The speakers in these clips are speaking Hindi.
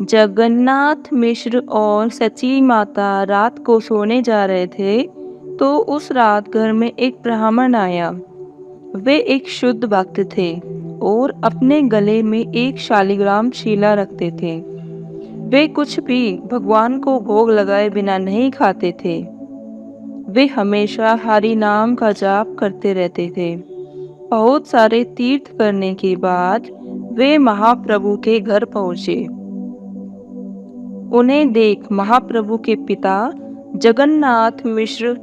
जगन्नाथ मिश्र और सची माता रात को सोने जा रहे थे, तो उस रात घर में एक ब्राह्मण आया। वे एक शुद्ध भक्त थे और अपने गले में एक शालिग्राम शिला रखते थे। वे कुछ भी भगवान को भोग लगाए बिना नहीं खाते थे। वे हमेशा हरि नाम का जाप करते रहते थे। बहुत सारे तीर्थ करने के बाद वे महाप्रभु के घर पहुंचे। उन्हें देख महाप्रभु के पिता जगन्नाथ मिश्र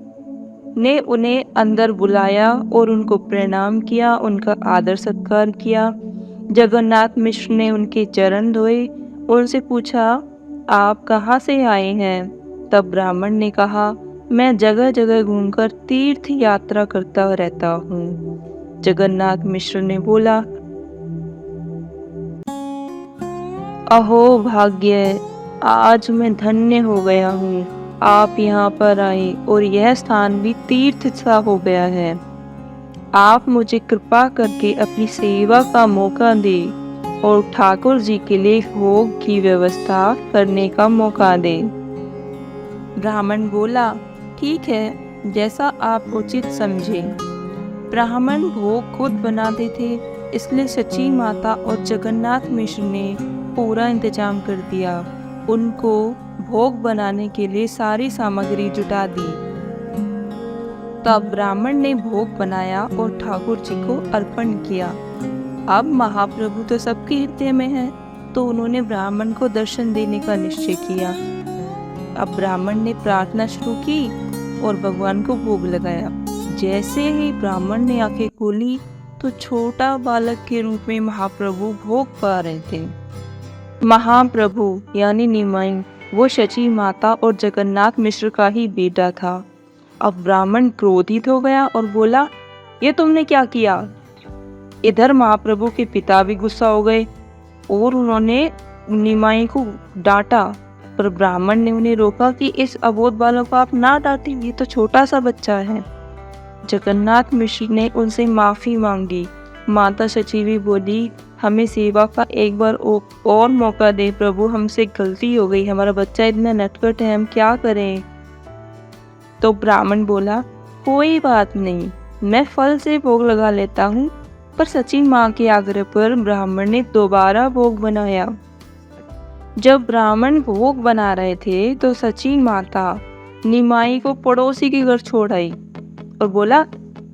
ने उन्हें अंदर बुलाया और उनको प्रणाम किया, उनका आदर सत्कार किया। जगन्नाथ मिश्र ने उनके चरण धोए, उनसे पूछा, आप कहाँ से आए हैं? तब ब्राह्मण ने कहा, मैं जगह जगह घूमकर तीर्थ यात्रा करता रहता हूँ। जगन्नाथ मिश्र ने बोला, अहो भाग्य, आज मैं धन्य हो गया हूँ। आप यहाँ पर आए और यह स्थान भी तीर्थ सा हो गया है। आप मुझे कृपा करके अपनी सेवा का मौका दें और ठाकुर जी के लिए भोग की व्यवस्था करने का मौका दें। ब्राह्मण बोला, ठीक है, जैसा आप उचित समझें। ब्राह्मण भोग खुद बनाते थे, इसलिए सची माता और जगन्नाथ मिश्र ने पूरा इंतजाम कर दिया। उनको भोग बनाने के लिए सारी सामग्री जुटा दी। तब ब्राह्मण ने भोग बनाया और ठाकुर जी को अर्पण किया। अब महाप्रभु तो सबके हृदय में है, तो उन्होंने ब्राह्मण को दर्शन देने का निश्चय किया। अब ब्राह्मण ने प्रार्थना शुरू की और भगवान को भोग लगाया। जैसे ही ब्राह्मण ने आंखें खोली तो छोटा बालक के रूप में महाप्रभु भोग पा रहे थे। महाप्रभु यानी निमाई वो शची माता और जगन्नाथ मिश्र का ही बेटा था। अब ब्राह्मण क्रोधित हो गया और बोला, ये तुमने क्या किया? इधर महाप्रभु के पिता भी गुस्सा हो गए और उन्होंने निमाई को डांटा, पर ब्राह्मण ने उन्हें रोका कि इस अबोध बालक को आप ना डांटें, ये तो छोटा सा बच्चा है। जगन्नाथ मिश्र ने उनसे माफी मांगी। माता शची भी बोली, हमें सेवा का एक बार और मौका दे प्रभु, हमसे गलती हो गई, हमारा बच्चा इतना नटखट है, हम क्या करें? तो ब्राह्मण बोला, कोई बात नहीं, मैं फल से भोग लगा लेता हूँ। पर सची माँ के आग्रह पर ब्राह्मण ने दोबारा भोग बनाया। जब ब्राह्मण भोग बना रहे थे तो सची माता निमाई को पड़ोसी के घर छोड़ आई और बोला,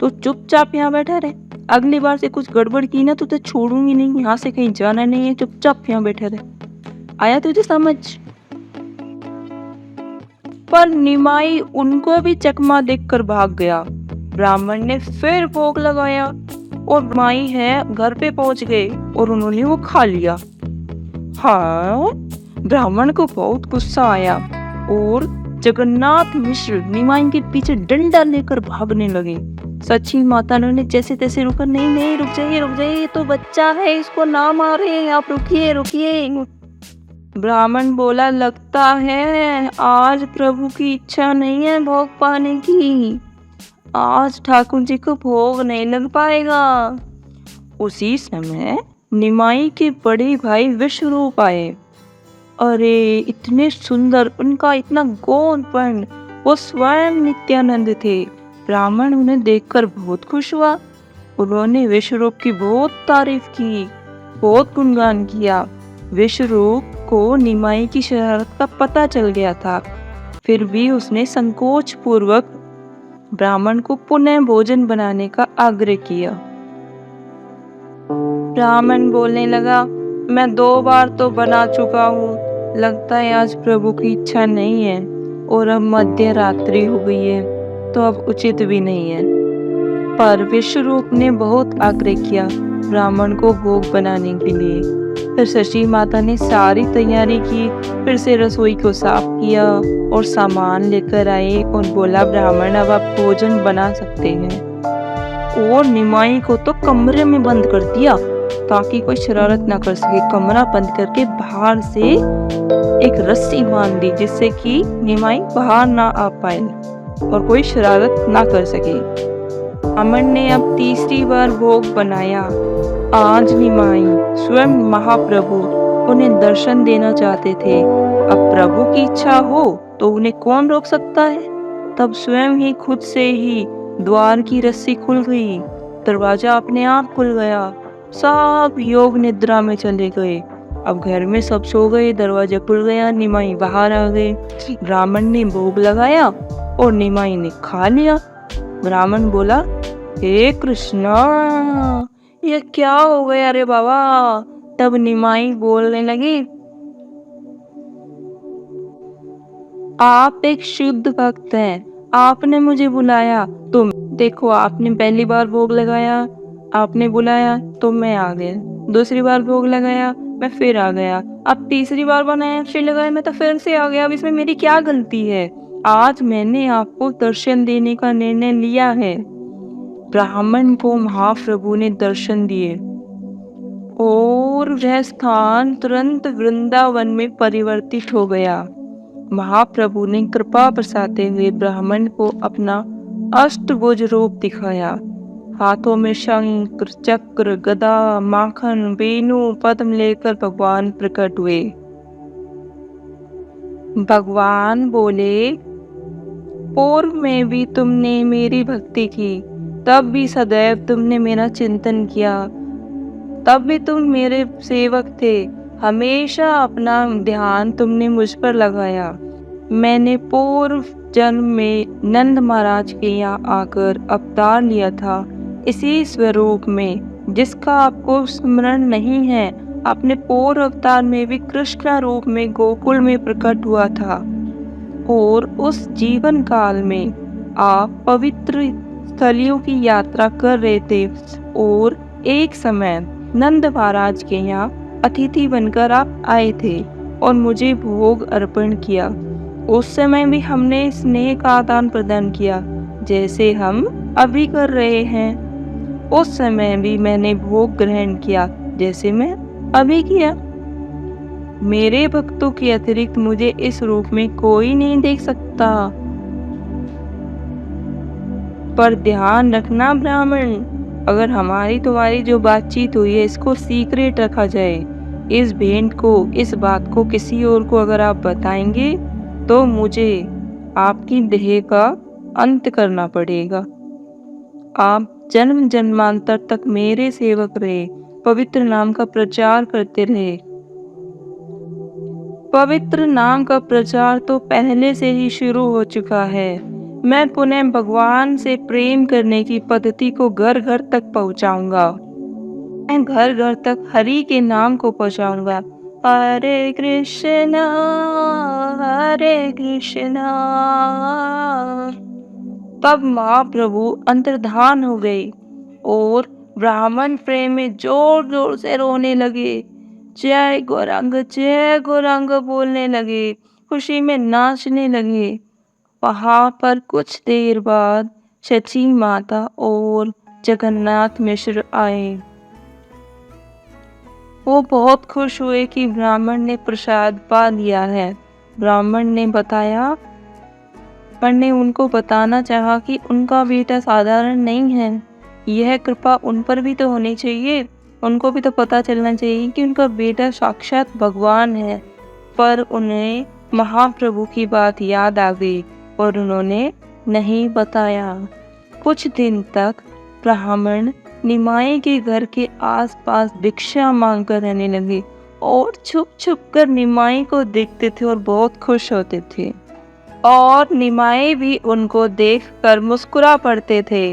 तू चुपचाप यहाँ बैठा रहे, अगली बार से कुछ गड़बड़ की ना तो तुझे छोड़ूंगी नहीं, यहाँ से कहीं जाना नहीं है, चुपचाप यहाँ बैठे रहे। आया तुझे समझ? पर निमाई उनको भी चकमा देखकर भाग गया। ब्राह्मण ने फिर भोग लगाया और निमाई है घर पे पहुंच गए और उन्होंने वो खा लिया। हाँ, ब्राह्मण को बहुत गुस्सा आया और जगन्नाथ मिश्र निमाई के पीछे डंडा लेकर भागने लगे। सची माता ने उन्हें जैसे तैसे रोका, नहीं नहीं, रुक जाइए, ये तो बच्चा है, इसको ना मारे, आप रुकिए रुकिए। ब्राह्मण बोला, लगता है आज प्रभु की इच्छा नहीं है भोग पाने की, आज ठाकुर जी को भोग नहीं लग पाएगा। उसी समय निमाई के बड़े भाई विश्वरूप आए। अरे इतने सुंदर, उनका इतना गौरपन, वो स्वयं नित्यानंद थे। ब्राह्मण उन्हें देखकर बहुत खुश हुआ। उन्होंने विश्वरूप की बहुत तारीफ की, बहुत गुणगान किया। विश्वरूप को निमाई की शरारत का पता चल गया था, फिर भी उसने संकोच पूर्वक ब्राह्मण को पुनः भोजन बनाने का आग्रह किया। ब्राह्मण बोलने लगा, मैं 2 बार तो बना चुका हूँ, लगता है आज प्रभु की इच्छा नहीं है और अब मध्य रात्रि हो गई है, तो अब उचित भी नहीं है। पर विश्वरूप ने बहुत आग्रह किया ब्राह्मण को भोग बनाने के लिए। फिर शची माता ने सारी तैयारी की, फिर से रसोई को साफ किया और सामान लेकर आए और बोला, ब्राह्मण अब आप भोजन बना सकते हैं। और निमाई को तो कमरे में बंद कर दिया ताकि कोई शरारत ना कर सके। कमरा बंद करके बाहर से एक रस्सी बांध दी जिससे कि निमाई बाहर ना आ पाए और कोई शरारत ना कर सके। ब्राह्मण ने अब तीसरी बार भोग बनाया। आज निमाई स्वयं महाप्रभु उन्हें दर्शन देना चाहते थे। अब प्रभु की इच्छा हो तो उन्हें कौन रोक सकता है? तब स्वयं ही खुद से ही द्वार की रस्सी खुल गई, दरवाजा अपने आप खुल गया। सब योग निद्रा में चले गए। अब घर में सब सो गए, दरवाजा खुल गया, निमाई बाहर आ गए। ब्राह्मण ने भोग लगाया और निमाई ने खा लिया। ब्राह्मण बोला, हे कृष्णा, ये क्या हो गया रे बाबा? तब निमाई बोलने लगी, आप एक शुद्ध भक्त हैं, आपने मुझे बुलाया तो देखो, आपने पहली बार भोग लगाया, आपने बुलाया तो मैं आ गया। दूसरी बार भोग लगाया, मैं फिर आ गया। अब तीसरी बार बनाया, फिर लगाया, मैं तो फिर से आ गया। अब इसमें मेरी क्या गलती है? आज मैंने आपको दर्शन देने का निर्णय लिया है। ब्राह्मण को महाप्रभु ने दर्शन दिए और वह स्थान तुरंत वृंदावन में परिवर्तित हो गया। महाप्रभु ने कृपा बरसाते हुए ब्राह्मण को अपना अष्टभुज रूप दिखाया। हाथों में शंख, चक्र, गदा, माखन, वेणु, पद्म लेकर भगवान प्रकट हुए। भगवान बोले, पूर्व में भी तुमने मेरी भक्ति की, तब भी सदैव तुमने मेरा चिंतन किया, तब भी तुम मेरे सेवक थे। हमेशा अपना ध्यान तुमने मुझ पर लगाया। मैंने पूर्व जन्म में नंद महाराज के यहाँ आकर अवतार लिया था, इसी स्वरूप में जिसका आपको स्मरण नहीं है। अपने पूर्व अवतार में भी कृष्ण रूप में गोकुल में प्रकट हुआ था और उस जीवन काल में आप पवित्र स्थलियों की यात्रा कर रहे थे और एक समय नंद महाराज के यहाँ अतिथि बनकर आप आए थे और मुझे भोग अर्पण किया। उस समय भी हमने स्नेह का आदान प्रदान किया, जैसे हम अभी कर रहे हैं। उस समय भी मैंने भोग ग्रहण किया, जैसे मैं अभी किया। मेरे भक्तों के अतिरिक्त मुझे इस रूप में कोई नहीं देख सकता। पर ध्यान रखना ब्राह्मण, अगर हमारी तुम्हारी जो बातचीत हुई है इसको सीक्रेट रखा जाए। इस भेंट को, इस बात को किसी और को अगर आप बताएंगे तो मुझे आपकी देह का अंत करना पड़ेगा। आप जन्म जन्मांतर तक मेरे सेवक रहे, पवित्र नाम का प्रचार करते रहे। पवित्र नाम का प्रचार तो पहले से ही शुरू हो चुका है। मैं पुनः भगवान से प्रेम करने की पद्धति को घर घर तक पहुंचाऊंगा। मैं घर घर तक हरि के नाम को पहुंचाऊंगा। हरे कृष्णा हरे कृष्णा। तब महाप्रभु अंतर्धान हो गए और ब्राह्मण प्रेम में जोर जोर से रोने लगे। जय गौरांग बोलने लगे, खुशी में नाचने लगे। वहां पर कुछ देर बाद शची माता और जगन्नाथ मिश्र आए। वो बहुत खुश हुए कि ब्राह्मण ने प्रसाद पा लिया है। ब्राह्मण ने बताया, पर ने उनको बताना चाहा कि उनका बेटा साधारण नहीं है। यह कृपा उन पर भी तो होनी चाहिए, उनको भी तो पता चलना चाहिए कि उनका बेटा साक्षात भगवान है। पर उन्हें महाप्रभु की बात याद आ गई और उन्होंने नहीं बताया। कुछ दिन तक ब्राह्मण निमाई के घर के आसपास भिक्षा मांगकर रहने लगे और छुप छुप कर निमाई को देखते थे और बहुत खुश होते थे और निमाई भी उनको देखकर मुस्कुरा पड़ते थे।